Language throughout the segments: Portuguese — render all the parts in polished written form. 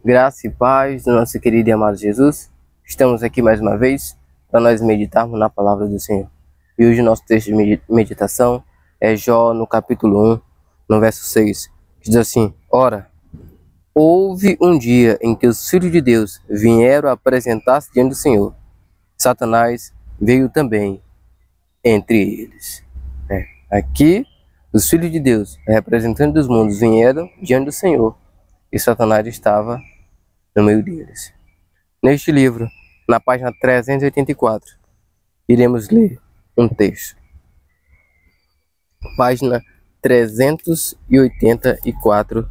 Graça e paz do nosso querido e amado Jesus. Estamos aqui mais uma vez para nós meditarmos na palavra do Senhor. E hoje o nosso texto de meditação é Jó no capítulo 1, no verso 6, que diz assim: Ora, houve um dia em que os filhos de Deus vieram apresentar-se diante do Senhor. Satanás veio também entre eles. Aqui, os filhos de Deus, representantes dos mundos, vieram diante do Senhor. E Satanás estava no meio deles. Neste livro, na página 384, iremos ler um texto. Página 384,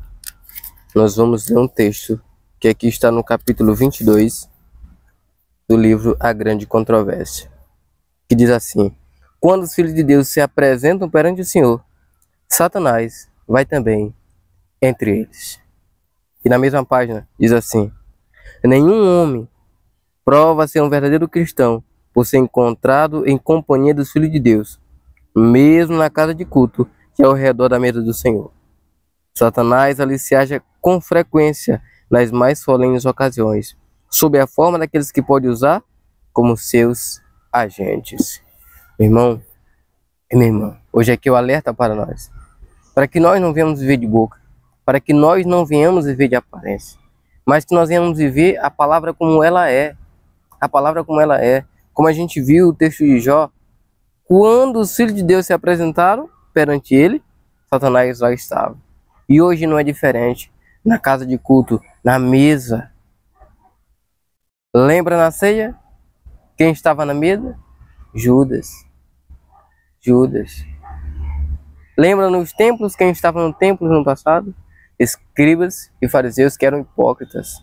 nós vamos ler um texto que aqui está no capítulo 22 do livro A Grande Controvérsia, que diz assim: Quando os filhos de Deus se apresentam perante o Senhor, Satanás vai também entre eles. E na mesma página diz assim: Nenhum homem prova ser um verdadeiro cristão por ser encontrado em companhia dos filhos de Deus, mesmo na casa de culto que é ao redor da mesa do Senhor. Satanás ali se acha com frequência nas mais solenes ocasiões, sob a forma daqueles que pode usar como seus agentes. Meu irmão e minha irmã, hoje aqui o alerta para nós, para que nós não venhamos viver de boca, para que nós não venhamos viver de aparência, mas que nós venhamos viver a palavra como ela é. A palavra como ela é. Como a gente viu o texto de Jó, quando os filhos de Deus se apresentaram perante ele, Satanás lá estava. E hoje não é diferente. Na casa de culto, na mesa. Lembra na ceia? Quem estava na mesa? Judas. Judas. Lembra nos templos? Quem estava no templo no passado? Escribas e fariseus que eram hipócritas.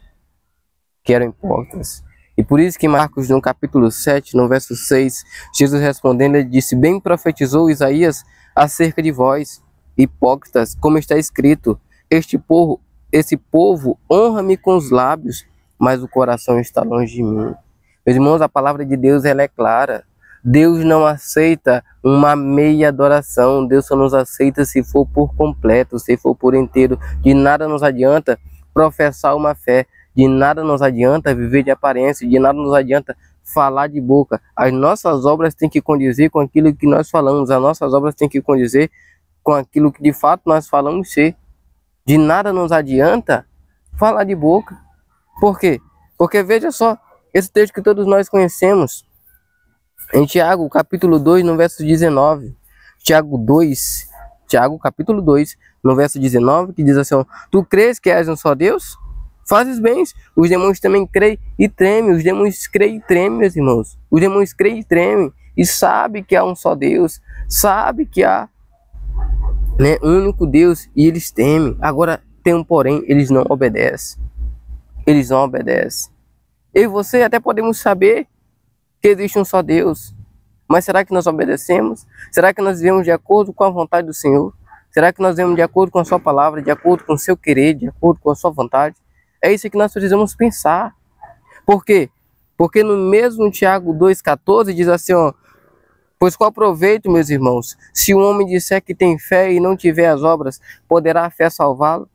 E por isso que Marcos, no capítulo 7, no verso 6, Jesus respondendo, ele disse: Bem profetizou Isaías acerca de vós, hipócritas, como está escrito: esse povo honra-me com os lábios, mas o coração está longe de mim. Meus irmãos, a palavra de Deus ela é clara. Deus não aceita uma meia adoração. Deus só nos aceita se for por completo, se for por inteiro. De nada nos adianta professar uma fé. De nada nos adianta viver de aparência, de nada nos adianta falar de boca. As nossas obras têm que condizer com aquilo que nós falamos, as nossas obras têm que condizer com aquilo que de fato nós falamos ser. De nada nos adianta falar de boca. Por quê? Porque veja só, esse texto que todos nós conhecemos, em Tiago, capítulo 2, no verso 19. Tiago, capítulo 2, no verso 19, que diz assim: Tu crês que és um só Deus? Fazes bem, os demônios também creem e tremem. Os demônios creem e tremem, meus irmãos. Os demônios creem e tremem. E sabem que há um só Deus. Sabem que há um único Deus. E eles temem. Agora tem um porém, eles não obedecem. Eles não obedecem. Eu e você até podemos saber que existe um só Deus. Mas será que nós obedecemos? Será que nós vivemos de acordo com a vontade do Senhor? Será que nós vivemos de acordo com a sua palavra, de acordo com o seu querer, de acordo com a sua vontade? É isso que nós precisamos pensar. Por quê? Porque no mesmo Tiago 2,14 diz assim, Pois qual proveito, meus irmãos, se um homem disser que tem fé e não tiver as obras, poderá a fé salvá-lo?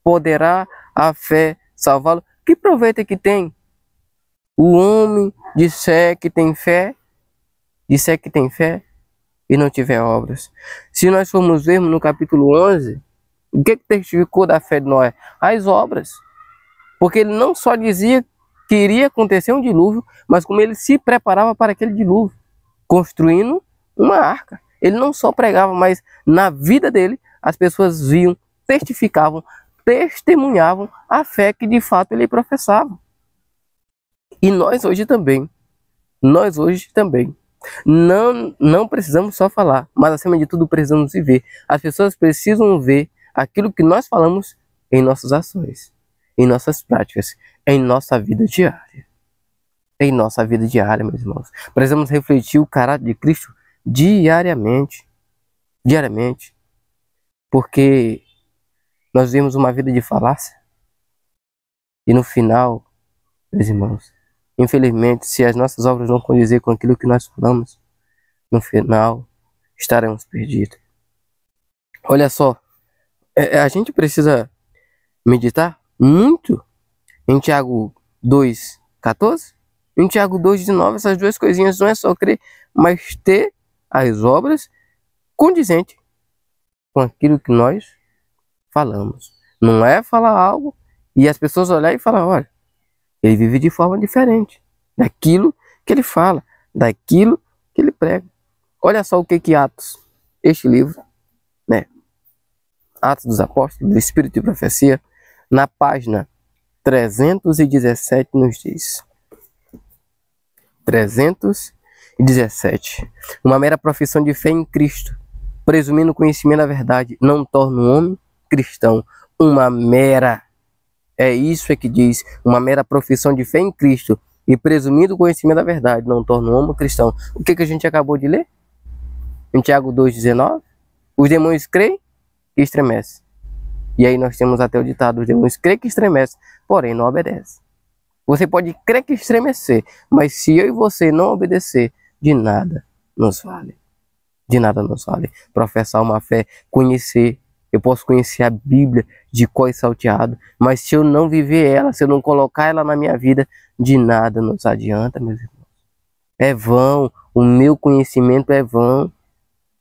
Poderá a fé salvá-lo? Que proveito é que tem? O homem disser que tem fé e não tiver obras. Se nós formos ver no capítulo 11, o que testificou da fé de Noé? As obras. Porque ele não só dizia que iria acontecer um dilúvio, mas como ele se preparava para aquele dilúvio, construindo uma arca. Ele não só pregava, mas na vida dele, as pessoas viam, testificavam, testemunhavam a fé que de fato ele professava. E nós hoje também, não precisamos só falar, mas acima de tudo precisamos viver. As pessoas precisam ver aquilo que nós falamos em nossas ações, em nossas práticas, em nossa vida diária. Em nossa vida diária, meus irmãos. Precisamos refletir o caráter de Cristo diariamente. Porque nós vivemos uma vida de falácia. E no final, meus irmãos, infelizmente, se as nossas obras não condizer com aquilo que nós falamos, no final estaremos perdidos. Olha só, a gente precisa meditar muito Em Tiago 2,14? Em Tiago 2,19, essas duas coisinhas não é só crer, mas ter as obras condizentes com aquilo que nós falamos. Não é falar algo e as pessoas olharem e falar, olha, ele vive de forma diferente daquilo que ele fala, daquilo que ele prega. Olha só o que Atos, este livro, né? Atos dos Apóstolos, do Espírito e Profecia, na página 317 nos diz. 317. Uma mera profissão de fé em Cristo, presumindo o conhecimento da verdade, não torna um homem cristão. Uma mera, é isso que diz, uma mera profissão de fé em Cristo e presumindo o conhecimento da verdade, não torna um homem cristão. O que a gente acabou de ler? Em Tiago 2,19, os demônios creem e estremecem. E aí nós temos até o ditado, os demônios creem que estremecem, porém não obedecem. Você pode crer que estremecer, mas se eu e você não obedecer, de nada nos vale. De nada nos vale. Professar uma fé, conhecer, eu posso conhecer a Bíblia de cor e salteado, mas se eu não viver ela, se eu não colocar ela na minha vida, de nada nos adianta, meus irmãos. É vão, o meu conhecimento é vão,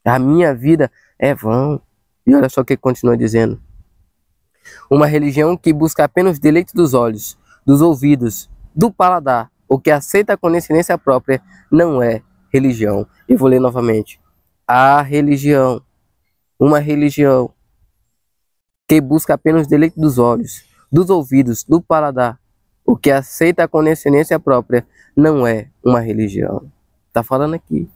a minha vida é vão. E olha só o que continua dizendo. Uma religião que busca apenas o deleite dos olhos, dos ouvidos, do paladar, o que aceita a condescendência própria, não é religião. Eu vou ler novamente. A religião, uma religião que busca apenas o deleite dos olhos, dos ouvidos, do paladar, o que aceita a condescendência própria, não é uma religião. Está falando aqui.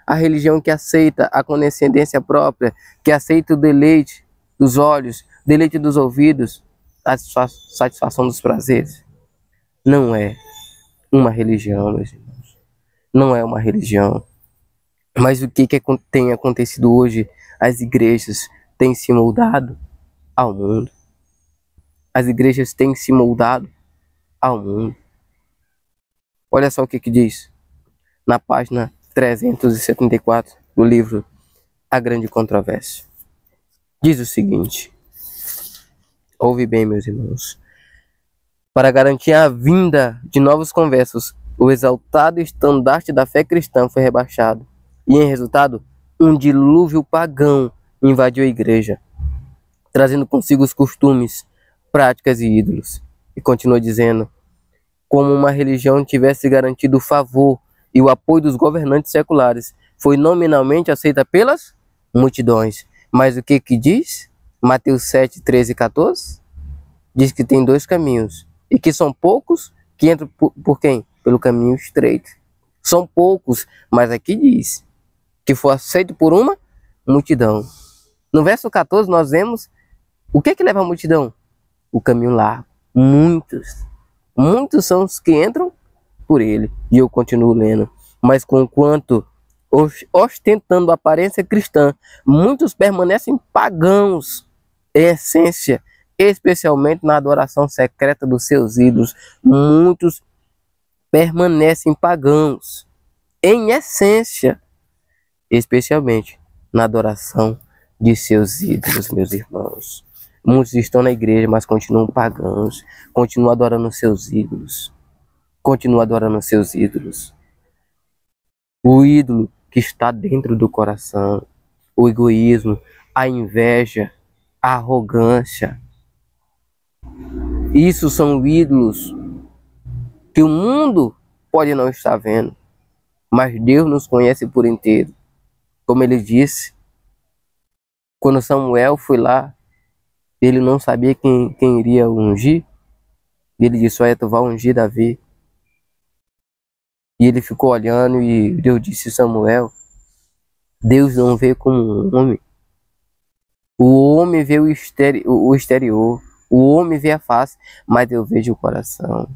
A religião que aceita a condescendência própria, que aceita o deleite dos olhos, deleite dos ouvidos, a satisfação dos prazeres, não é uma religião, meus irmãos. Não é uma religião. Mas o que tem acontecido hoje? As igrejas têm se moldado ao mundo. As igrejas têm se moldado ao mundo. Olha só o que diz na página 374 do livro A Grande Controvérsia. Diz o seguinte, ouve bem, meus irmãos. Para garantir a vinda de novos conversos, o exaltado estandarte da fé cristã foi rebaixado. E, em resultado, um dilúvio pagão invadiu a igreja, trazendo consigo os costumes, práticas e ídolos. E continua dizendo, como uma religião tivesse garantido o favor e o apoio dos governantes seculares, foi nominalmente aceita pelas multidões. Mas o que diz? Mateus 7, 13 e 14? Diz que tem dois caminhos. E que são poucos que entram por quem? Pelo caminho estreito. São poucos, mas aqui diz que foi aceito por uma multidão. No verso 14 nós vemos o que leva a multidão? O caminho largo. Muitos são os que entram por ele. E eu continuo lendo. Mas conquanto ostentando a aparência cristã, muitos permanecem pagãos em essência, especialmente na adoração secreta dos seus ídolos. Muitos permanecem pagãos em essência, especialmente na adoração de seus ídolos, meus irmãos. Muitos estão na igreja, mas continuam pagãos, continuam adorando seus ídolos. Continuam adorando seus ídolos. O ídolo que está dentro do coração, o egoísmo, a inveja, a arrogância. Isso são ídolos que o mundo pode não estar vendo, mas Deus nos conhece por inteiro. Como ele disse, quando Samuel foi lá, ele não sabia quem iria ungir. Ele disse, olha, tu vai ungir Davi. E ele ficou olhando e Deus disse, Samuel, Deus não vê como um homem. O homem vê o exterior, o homem vê a face, mas eu vejo o coração.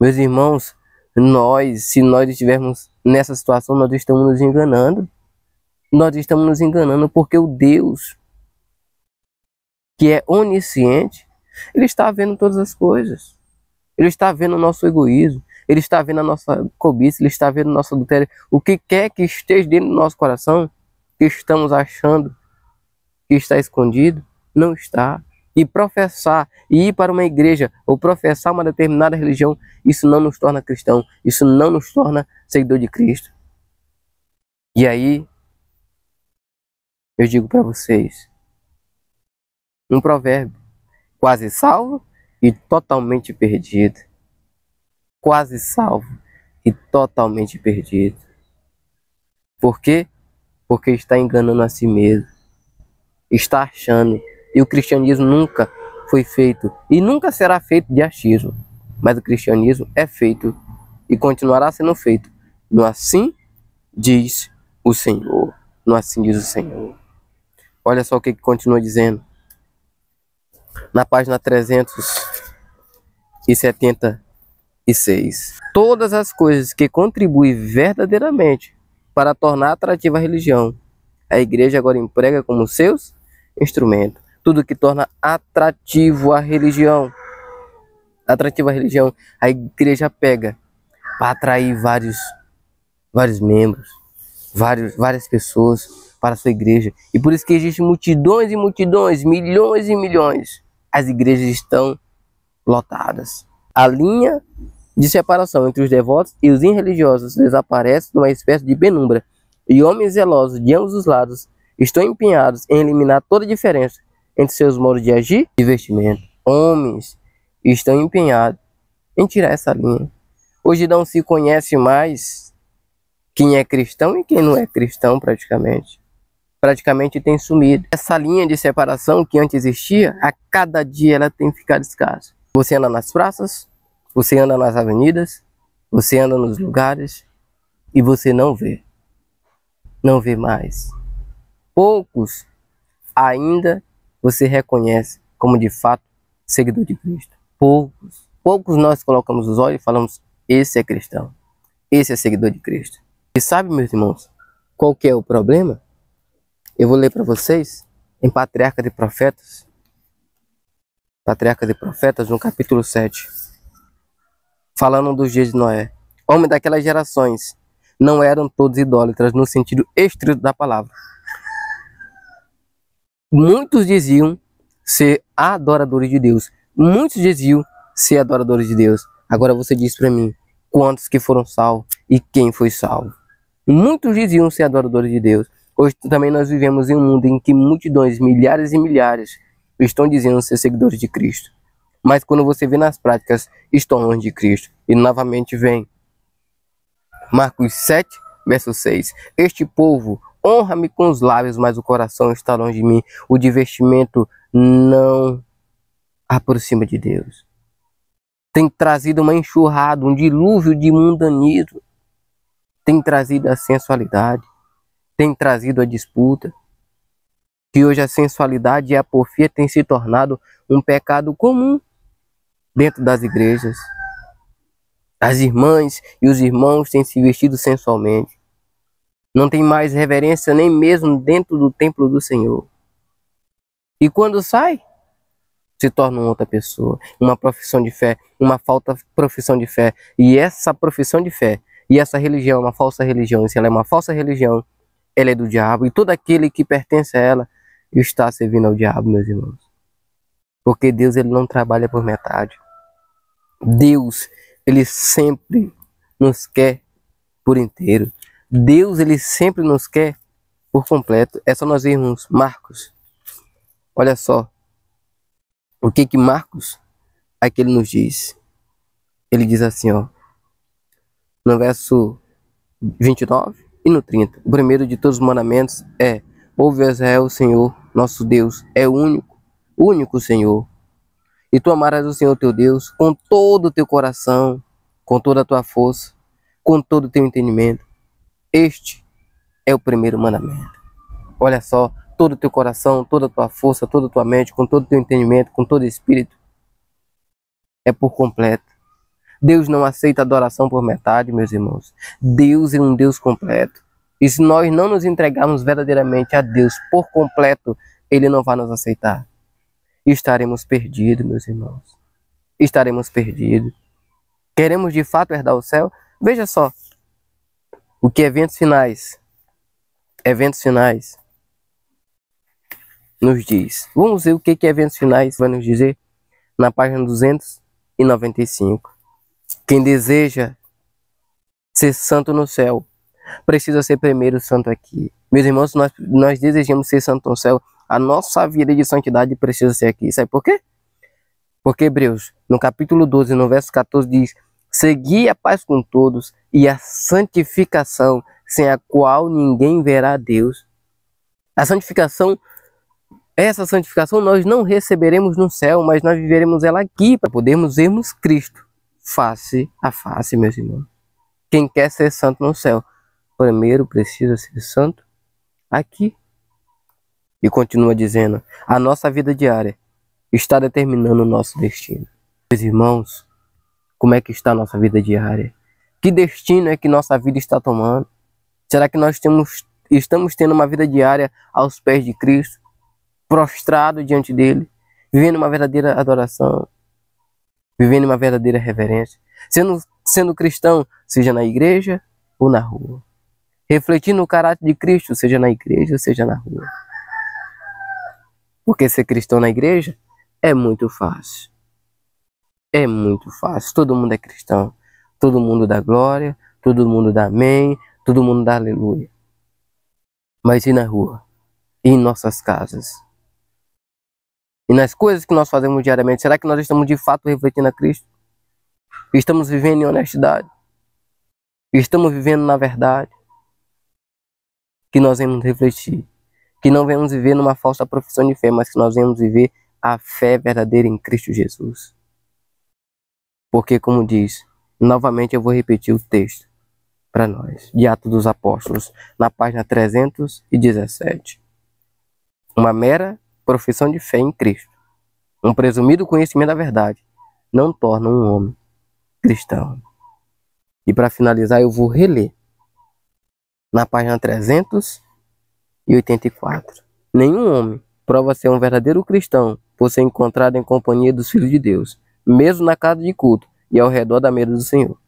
Meus irmãos, se nós estivermos nessa situação, nós estamos nos enganando. Nós estamos nos enganando porque o Deus, que é onisciente, ele está vendo todas as coisas. Ele está vendo o nosso egoísmo, ele está vendo a nossa cobiça, ele está vendo o nosso adultério. O que quer que esteja dentro do nosso coração, que estamos achando que está escondido, não está. e professar, e ir para uma igreja, ou professar uma determinada religião, isso não nos torna cristão, isso não nos torna seguidor de Cristo. E aí, eu digo para vocês, um provérbio: quase salvo e totalmente perdido. Quase salvo e totalmente perdido. Por quê? Porque está enganando a si mesmo. Está achando. E o cristianismo nunca foi feito e nunca será feito de achismo. Mas o cristianismo é feito e continuará sendo feito no assim diz o Senhor. No assim diz o Senhor. Olha só o que continua dizendo. Na página 376. Todas as coisas que contribuem verdadeiramente para tornar atrativa a religião, a igreja agora emprega como seus instrumentos. Tudo que torna atrativo a religião. Atrativa a religião, a igreja pega para atrair vários membros, várias pessoas para a sua igreja. E por isso que existem multidões e multidões, milhões e milhões. As igrejas estão lotadas. A linha de separação entre os devotos e os irreligiosos desaparece numa espécie de penumbra. E homens zelosos de ambos os lados estão empenhados em eliminar toda a diferença entre seus modos de agir e vestimento. Homens estão empenhados em tirar essa linha. Hoje não se conhece mais quem é cristão e quem não é cristão praticamente. Praticamente tem sumido. Essa linha de separação que antes existia, a cada dia ela tem ficado escassa. Você anda nas praças, você anda nas avenidas, você anda nos lugares e você não vê. Não vê mais. Poucos ainda você reconhece como de fato seguidor de Cristo. Poucos. Poucos nós colocamos os olhos e falamos: esse é cristão. Esse é seguidor de Cristo. E sabe, meus irmãos, qual que é o problema? Eu vou ler para vocês em Patriarca de Profetas. Patriarca de Profetas, no capítulo 7. Falando dos dias de Noé. Homens daquelas gerações não eram todos idólatras no sentido estrito da palavra. Muitos diziam ser adoradores de Deus. Muitos diziam ser adoradores de Deus. Agora você diz para mim, quantos que foram salvos e quem foi salvo? Muitos diziam ser adoradores de Deus. Hoje também nós vivemos em um mundo em que multidões, milhares e milhares, estão dizendo ser seguidores de Cristo. Mas quando você vê nas práticas, estão longe de Cristo. E novamente vem Marcos 7, verso 6. Este povo honra-me com os lábios, mas o coração está longe de mim. O divertimento não aproxima de Deus. Tem trazido uma enxurrada, um dilúvio de mundanismo. Tem trazido a sensualidade. Tem trazido a disputa. Que hoje a sensualidade e a porfia têm se tornado um pecado comum dentro das igrejas. As irmãs e os irmãos têm se vestido sensualmente. Não tem mais reverência nem mesmo dentro do templo do Senhor. E quando sai, se torna outra pessoa. Uma profissão de fé, uma falta profissão de fé. E essa profissão de fé e essa religião é uma falsa religião. E se ela é uma falsa religião, ela é do diabo. E todo aquele que pertence a ela está servindo ao diabo, meus irmãos. Porque Deus, ele não trabalha por metade. Deus, ele sempre nos quer por inteiro. Deus, ele sempre nos quer por completo. É só nós vermos Marcos. Olha só o que Marcos aqui ele nos diz. Ele diz assim, ó, no verso 29 e no 30. O primeiro de todos os mandamentos é: ouve a Israel, o Senhor, nosso Deus, é o único Senhor. E tu amarás o Senhor teu Deus com todo o teu coração, com toda a tua força, com todo o teu entendimento. Este é o primeiro mandamento. Olha só, todo o teu coração, toda a tua força, toda a tua mente, com todo o teu entendimento, com todo o espírito. É por completo. Deus não aceita adoração por metade, meus irmãos. Deus é um Deus completo. E se nós não nos entregarmos verdadeiramente a Deus por completo, Ele não vai nos aceitar. Estaremos perdidos, meus irmãos. Estaremos perdidos. Queremos de fato herdar o céu? Veja só. O que eventos finais? Eventos finais. nos diz. Vamos ver o que Eventos Finais vai nos dizer na página 295. Quem deseja ser santo no céu precisa ser primeiro santo aqui. Meus irmãos, nós desejamos ser santo no céu, a nossa vida de santidade precisa ser aqui. Sabe por quê? Porque Hebreus, no capítulo 12, no verso 14, diz: segui a paz com todos e a santificação, sem a qual ninguém verá a Deus. A santificação, essa santificação nós não receberemos no céu, mas nós viveremos ela aqui, para podermos vermos Cristo face a face, meus irmãos. Quem quer ser santo no céu, primeiro precisa ser santo aqui. E continua dizendo: a nossa vida diária está determinando o nosso destino. Meus irmãos, como é que está a nossa vida diária? Que destino é que nossa vida está tomando? Será que nós estamos tendo uma vida diária aos pés de Cristo, prostrado diante dele, vivendo uma verdadeira adoração, vivendo uma verdadeira reverência, sendo cristão, seja na igreja ou na rua, refletindo o caráter de Cristo, seja na igreja, seja na rua? Porque ser cristão na igreja é muito fácil. É muito fácil. Todo mundo é cristão. Todo mundo dá glória, todo mundo dá amém, todo mundo dá aleluia. Mas e na rua? E em nossas casas? E nas coisas que nós fazemos diariamente, será que nós estamos de fato refletindo a Cristo? Estamos vivendo em honestidade? Estamos vivendo na verdade? Que nós vamos refletir. Que não venhamos viver numa falsa profissão de fé, mas que nós venhamos viver a fé verdadeira em Cristo Jesus. Porque, como diz, novamente eu vou repetir o texto para nós, de Atos dos Apóstolos, na página 317. Uma mera profissão de fé em Cristo, um presumido conhecimento da verdade, não torna um homem cristão. E para finalizar, eu vou reler na página 384. Nenhum homem prova ser um verdadeiro cristão por ser encontrado em companhia dos filhos de Deus, mesmo na casa de culto e ao redor da mesa do Senhor.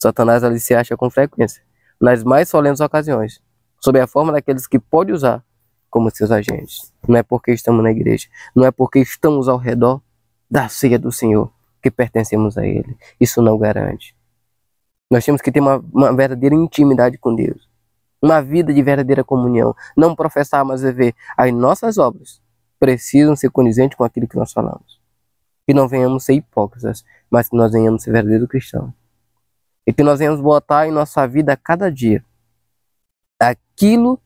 Satanás ali se acha com frequência, nas mais solenes ocasiões, sob a forma daqueles que pode usar como seus agentes. Não é porque estamos na igreja, não é porque estamos ao redor da ceia do Senhor que pertencemos a Ele. Isso não garante. Nós temos que ter uma verdadeira intimidade com Deus, uma vida de verdadeira comunhão, não professar, mas viver. As nossas obras precisam ser condizentes com aquilo que nós falamos. Que não venhamos ser hipócritas, mas que nós venhamos ser verdadeiros cristãos. E que nós venhamos botar em nossa vida a cada dia aquilo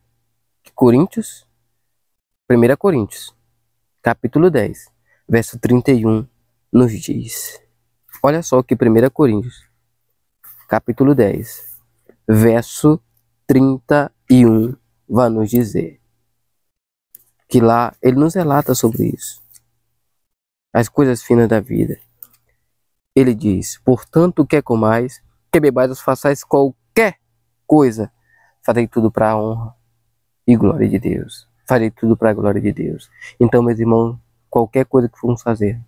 que 1 Coríntios, capítulo 10, verso 31, nos diz. Olha só o que 1 Coríntios, capítulo 10, verso 31 vai nos dizer. Que lá ele nos relata sobre isso. As coisas finas da vida. Ele diz: portanto, quer comais, que bebais ou façais qualquer coisa, farei tudo para a honra e glória de Deus. Farei tudo para a glória de Deus. Então, meus irmãos, qualquer coisa que formos fazer,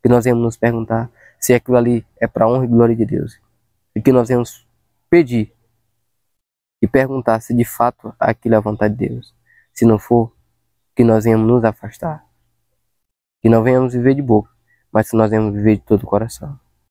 que nós vamos nos perguntar se aquilo ali é para a honra e glória de Deus. E que nós vamos pedir e perguntar se de fato aquilo é a vontade de Deus. Se não for, que nós venhamos nos afastar. Que não venhamos viver de boca, mas que nós venhamos viver de todo o coração.